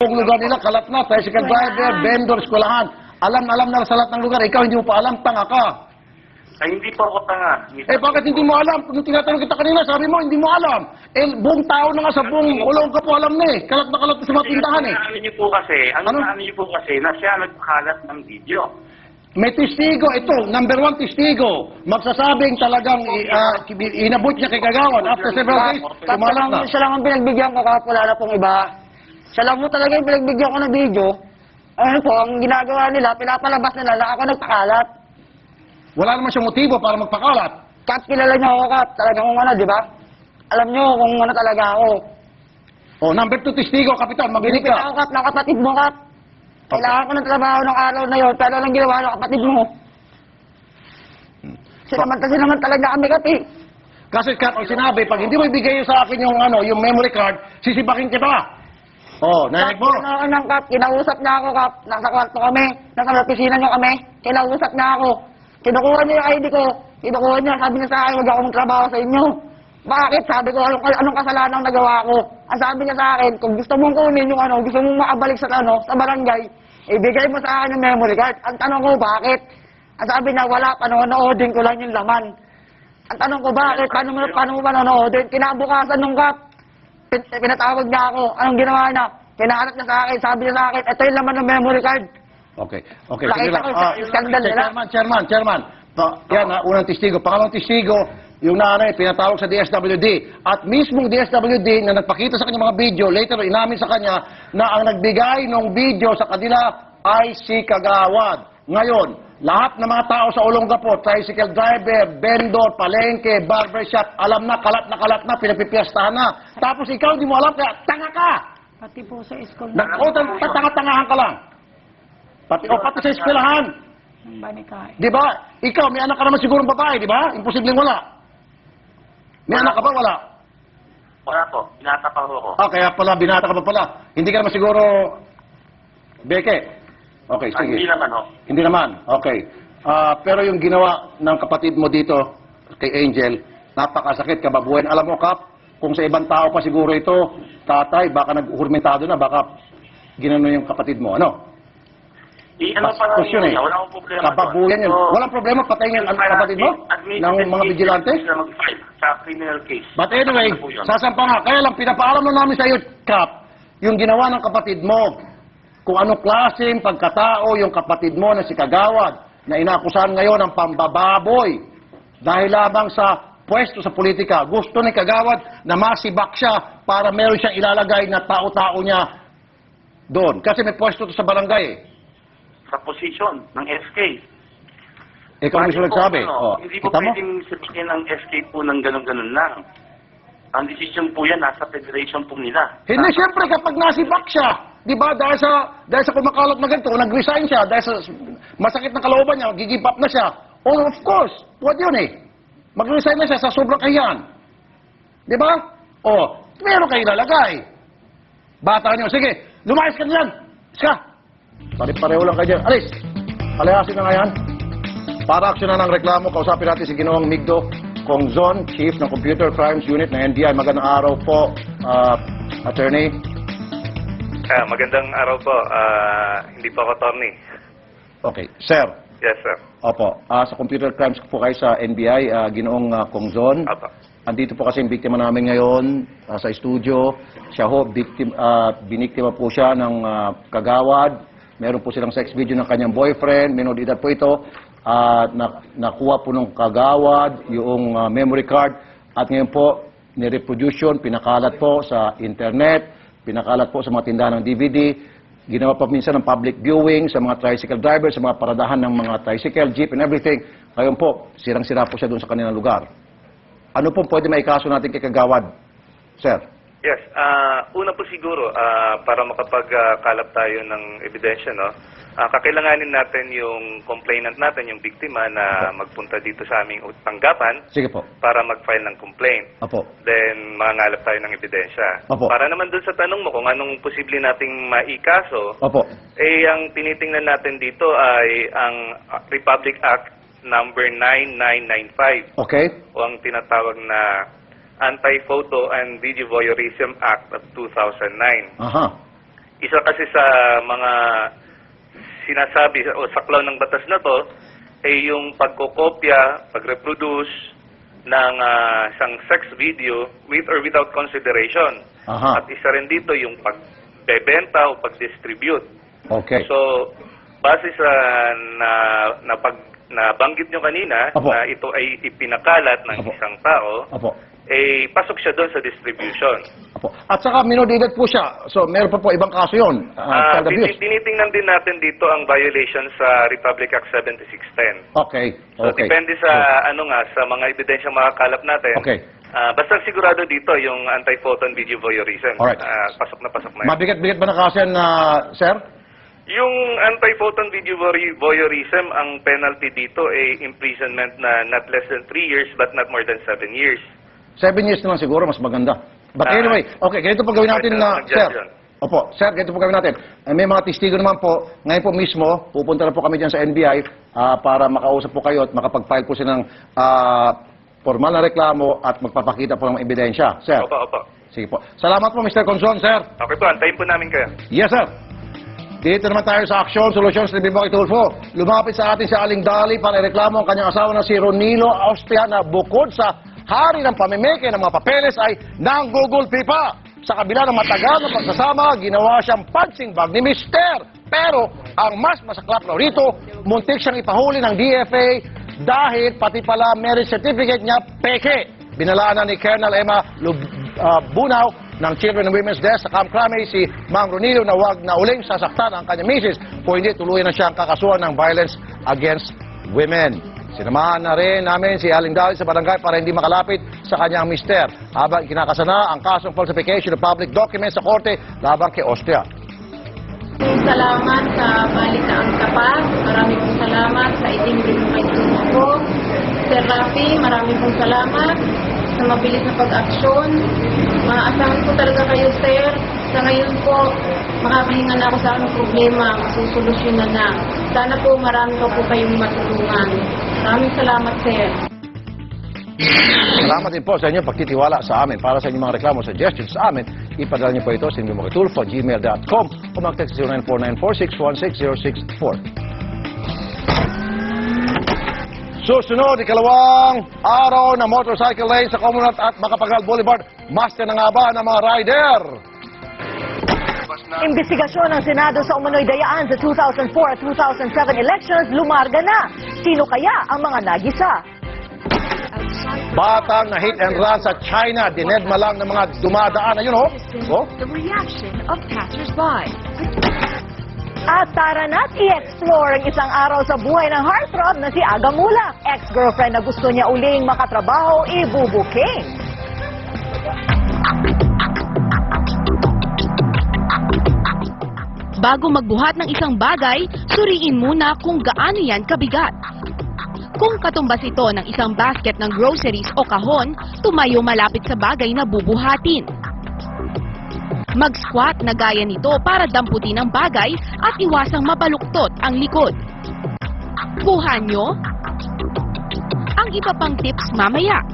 Kung lugar nila, kalat na, tricycle driver, vendor, eskwelahan. Alam na sa lahat ng lugar. Ikaw hindi mo pa alam, tanga ka. Ay, hindi po ako tanga. Bakit hindi mo alam? Kung tinatanong kita kanina, sabi mo, hindi mo alam. Buong tao na nga sa buong ulong ka po alam na eh. Kalat na sa mga tindahan eh. Ano niyo po kasi, na siya nagkalat ng video. May testigo, ito, number 1 testigo. Magsasabing talagang inabot niya kay Kagawad. After several days, kumalat na. Siya lang ang pinagbigyan ko, Kap, wala na pong iba. Siya lang mo talaga yung pinagbigyan ko ng video. Ano po, ang ginagawa nila, pinapalabas nila na ako nagpakalat. Wala naman siyang motibo para magpakalat. Kap, kilala niyo ako, Kap. Talagang kung ano, di ba? Alam niyo kung ano talaga ako. Number 2 testigo, Kapitan, mabinig Binipit ako, ka. Kap, ng kapatid mo, Kap. Kailangan ko ng trabaho ng araw na yun, pero lang ginawa ng kapatid mo. Sinamantala talaga kami, Kap, eh. Kasi Kap, ang sinabi, pag hindi mo ibigay sa akin yung memory card, sisipakin kita. Narinig mo? Kap, kinausap niya ako, Kap. Nasa kwarto kami, nasa opisina niyo kami. Kinausap niya ako. Kinukuha niya yung ID ko. Kinukuha niya, sabi niya sa akin, huwag ako magtrabaho sa inyo. Bakit? Sabi ko, anong kasalanan nagawa ko? Ang sabi niya sa akin, kung gusto mong kunin yung gusto mong makabalik sa barangay, ibigay mo sa akin yung memory card. Ang tanong ko, bakit? Ang sabi niya, wala, panonoodin ko lang yung laman. Ang tanong ko, bakit? Paano mo panonoodin? Kinabukasan nung Kap, pinatawag niya ako. Anong ginawa niya? Kinahanap niya sa akin, sabi niya sa akin, ito yung laman ng memory card. Okay. Sige Nakita lang. ko sa skandal nila. Chairman. Yan, unang testigo. Pangalawang testigo, yung nanay, pinatawag sa DSWD. At mismong DSWD na nagpakita sa kanya mga video, later inamin sa kanya na ang nagbigay ng video sa kanila ay si Kagawad. Ngayon, lahat ng mga tao sa Olongapo, tricycle driver, vendor, palengke, barbershop, alam na, kalat na, pinapipiyastahan na. Tapos ikaw, hindi mo alam, kaya tanga ka! Pati po sa school Tatanga-tangahan ka lang. Pati sa eskwelahan. ng Banikay. Di ba? Ikaw, may anak ka naman sigurong babae, di ba? Imposibleng wala. May anak ka ba? Wala. Wala po, binata pa ako. Kaya pala, binata ka pa pala. Hindi ka naman siguro, beke. Okay, sige. Hindi naman, ho. Hindi naman, okay. Pero yung ginawa ng kapatid mo dito, kay Angel, napakasakit, kababuyan. Alam mo, Kap, kung sa ibang tao pa siguro ito, tatay, baka nag-hurmentado na, baka ginano yung kapatid mo, ano? Ano pa lang Question yun, wala akong problema. Kababuyan yun. Walang problema, patayin yung kapatid mo? Ng mga vigilante? Mag-file sa criminal case. But anyway, sasampa nga. Kaya lang, pinapaalam na namin sa iyo, Kap, yung ginawa ng kapatid mo. Kung anong klaseng pagkatao yung kapatid mo na si Kagawad, na inakusahan ngayon ng pambababoy. Dahil lamang sa pwesto sa politika, gusto ni Kagawad na masibak siya para meron siyang ilalagay na tao-tao niya doon. Kasi may pwesto to sa barangay eh. Sa posisyon ng SK. Ikaw mismo nagsabi. Hindi po Kita mo? pwedeng sabihin ng SK po ng ganun-ganun lang. Ang decision po yan, nasa federation po nila. Hindi, siyempre, kapag nasibak siya, di ba, dahil sa kumakalat na ganito, nag-resign siya, dahil sa masakit na kalooban niya, give up na siya. Of course, what yun eh? Mag-resign na siya sa sobrang kahiyan. Di ba? Meron kayo ilalagay. Bata niyo, sige, lumayas ka diyan. Siya. Pare-pareho lang kayo dyan. Alis! Palayasin na nga yan. Para aksyonan ng reklamo, kausapin natin si Ginoong Migdo Congzon, Chief ng Computer Crimes Unit ng NBI. Magandang araw po, Attorney. Magandang araw po. Hindi po ako attorney. Okay. Sir. Yes, sir. Opo. Sa Computer Crimes po kayo sa NBI, Ginoong Congzon. Opo. Andito po kasi yung biktima namin ngayon sa studio. Siya ho, biniktima po siya ng Kagawad. Meron po silang sex video ng kanyang boyfriend. Minor de edad po ito. Nakuha po ng Kagawad yung memory card. At ngayon po, nireproduce yun, pinakalat po sa internet, pinakalat po sa mga tindahan ng DVD. Ginawa pa minsan ng public viewing sa mga tricycle drivers, sa mga paradahan ng mga tricycle, jeep and everything. Ngayon po, sirang-sira po siya doon sa kanilang lugar. Ano po pwede maikaso natin kay Kagawad, sir? Yes. Una po siguro, para makapagkalap tayo ng ebidensya, no? Kakailanganin natin yung complainant natin, yung biktima, na magpunta dito sa aming tanggapan. Sige po. Para mag-file ng complaint. Opo. Then, mangangalap tayo ng ebidensya. Opo. Para naman dun sa tanong mo kung anong posible nating maikaso, Opo. ang tinitingnan natin dito ay ang Republic Act number 9995. Okay. O ang tinatawag na Anti-Photo and Video Voyeurism Act of 2009. Aha. isa kasi sa mga sinasabi o saklaw ng batas na to ay yung pagkokopya, pagreproduce ng isang sex video with or without consideration. Aha. At isa rin dito yung pagbebenta o pag-distribute. Okay. So, base sa nabanggit nyo kanina Opo. na ito ay ipinakalat ng Opo. isang tao, Opo. pasok siya doon sa distribution. Opo. At saka minor de edad po siya. So, meron pa po ibang kaso yun. Child abuse. Tinitingnan din natin dito ang violation sa Republic Act 7610. Okay. So, Okay. depende sa sa mga ebidensyang makakalap natin. Okay. Basta sigurado dito yung anti-photon video voyeurism. Alright. Pasok na pasok na yun. Mabigat-bigat ba na kaso yan, sir? Yung anti-photon video voyeurism, ang penalty dito ay imprisonment na not less than 3 years but not more than 7 years. 7 years na lang siguro, mas maganda. But anyway, okay, ganito po gawin natin na, Pwede sir. mag-judge yun. Opo, sir, ganito po gawin natin. May mga testigo naman po, ngayon po mismo, pupunta na po kami dyan sa NBI para makausap po kayo at makapag-file po sila ng formal na reklamo at magpapakita po ng ebidensya. Sir, Opo. sige po. Salamat po, Mr. Conson, sir. Okay po, antayin po namin kayo. Yes, sir. Dito naman tayo sa Aksyon, Solusyon sa Bibok Tulfo. Lumapit sa atin si Aling Dali para reklamo ang kanyang asawa na si Ronilo Austria na bukod sa hari ng pamimeke ng mga papeles ay nanggugulpi pa. Sa kabila ng matagal na pagsasama, ginawa siyang punching bag ni Mister. Pero ang mas masaklap na rito, muntik siyang ipahuli ng DFA dahil pati pala marriage certificate niya peke. Binalaan na ni Colonel Emma Bunaw ng Children and Women's Desk sa Camp Crame si Mang Ronilo na wag na uling sasaktan ang kanyang misis kung hindi tuluyan na siyang kakasuhan ng violence against women. Sinamahan na rin namin si Aling Dali sa barangay para hindi makalapit sa kanyang mister habang kinakasana ang kasong falsification of public documents sa korte laban kay Austria. Salamat sa Balitaan Tapat. Maraming pong salamat sa itindig mo kay ko. Sir Rafi, maraming pong salamat sa mabilis na pag-aksyon. Maaasahan po talaga kayo, sir. Sa ngayon po, makakahinga na ako sa aming problema. Masusolusyonan na. Sana po marami pa po kayong matulungan. Maraming salamat, sir. Salamat din po sa inyong pagtitiwala sa amin. Para sa inyong mga reklamo, suggestions sa amin, ipadala niyo po ito sa inyong gmail.com o mag-text 094946160664. Susunod, ikalawang araw na motorcycle lane sa Comunat at Macapagal Boulevard. Master na nga ba ng mga rider? Imbestigasyon ng Senado sa umano'y dayaan sa 2004 at 2007 elections lumarga na. Sino kaya ang mga nagisa? Batang na hit and run sa China, dinedma lang ng mga dumadaan. Ayun, oh. Oh. The reaction of passers-by. At tara na't i-explore ang isang araw sa buhay ng heartthrob na si Aga Mulak. Ex-girlfriend na gusto niya uling makatrabaho, ibubuking. Bago magbuhat ng isang bagay, suriin muna kung gaano yan kabigat. Kung katumbas ito ng isang basket ng groceries o kahon, tumayo malapit sa bagay na bubuhatin. Mag-squat na gaya nito para damputin ang bagay at iwasang mabaluktot ang likod. Buhan nyo? Ang iba pang tips mamaya.